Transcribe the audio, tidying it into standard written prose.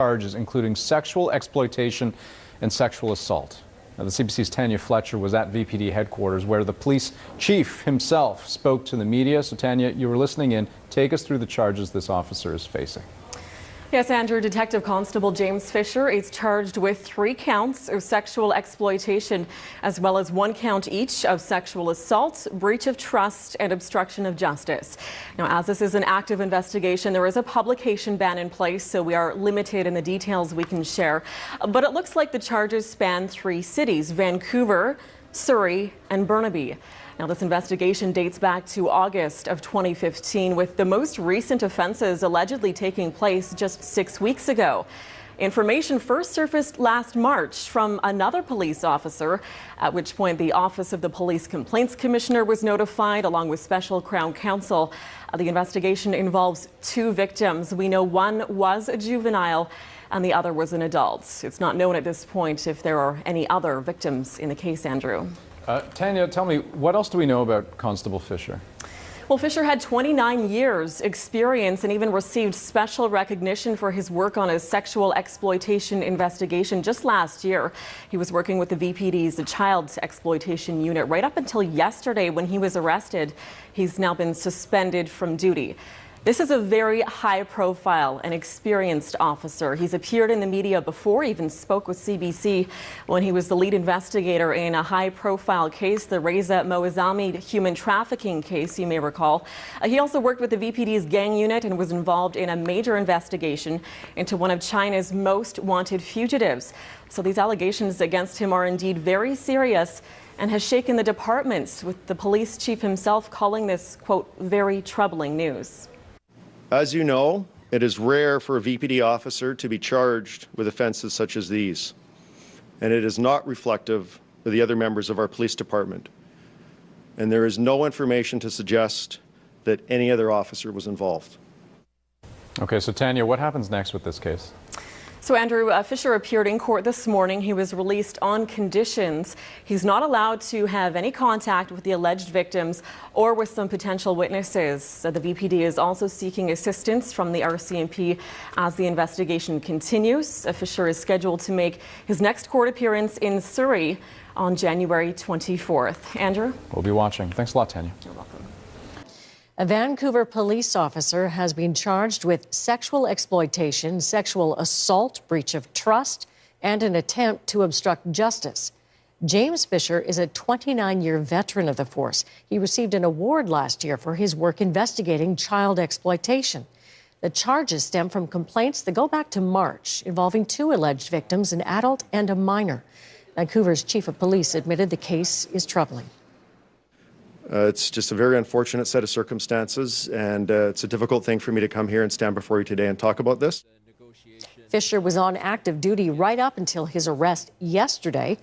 Charges including sexual exploitation and sexual assault. Now, the CBC's Tanya Fletcher was at VPD headquarters where the police chief himself spoke to the media. So Tanya, you were listening in. Take us through the charges this officer is facing. Yes, Andrew, Detective Constable James Fisher is charged with 3 counts of sexual exploitation, as well as 1 count each of sexual assault, breach of trust, and obstruction of justice. Now, as this is an active investigation, there is a publication ban in place, so we are limited in the details we can share. But it looks like the charges span 3 cities: Vancouver, Surrey, and Burnaby. Now, this investigation dates back to August of 2015, with the most recent offenses allegedly taking place just 6 weeks ago. Information first surfaced last March from another police officer, at which point the Office of the Police Complaints Commissioner was notified, along with Special Crown Counsel. The investigation involves 2 victims. We know one was a juvenile and the other was an adult. It's not known at this point if there are any other victims in the case, Andrew. Tanya, tell me, what else do we know about Constable Fisher? Well, Fisher had 29 years experience and even received special recognition for his work on a sexual exploitation investigation just last year. He was working with the VPD's Child Exploitation Unit right up until yesterday when he was arrested. He's now been suspended from duty. This is a very high-profile and experienced officer. He's appeared in the media before, even spoke with CBC when he was the lead investigator in a high-profile case, the Reza Moazzami human trafficking case, you may recall. He also worked with the VPD's gang unit and was involved in a major investigation into one of China's most wanted fugitives. So these allegations against him are indeed very serious and has shaken the departments, with the police chief himself calling this, quote, very troubling news. As you know, it is rare for a VPD officer to be charged with offences such as these, and it is not reflective of the other members of our police department. And there is no information to suggest that any other officer was involved. Okay, so Tanya, what happens next with this case? So, Andrew, Fisher appeared in court this morning. He was released on conditions. He's not allowed to have any contact with the alleged victims or with some potential witnesses. The VPD is also seeking assistance from the RCMP as the investigation continues. Fisher is scheduled to make his next court appearance in Surrey on January 24th. Andrew? We'll be watching. Thanks a lot, Tanya. You're welcome. A Vancouver police officer has been charged with sexual exploitation, sexual assault, breach of trust, and an attempt to obstruct justice. James Fisher is a 29-year veteran of the force. He received an award last year for his work investigating child exploitation. The charges stem from complaints that go back to March, involving 2 alleged victims, an adult and a minor. Vancouver's chief of police admitted the case is troubling. It's just a very unfortunate set of circumstances, and it's a difficult thing for me to come here and stand before you today and talk about this. Fisher was on active duty right up until his arrest yesterday.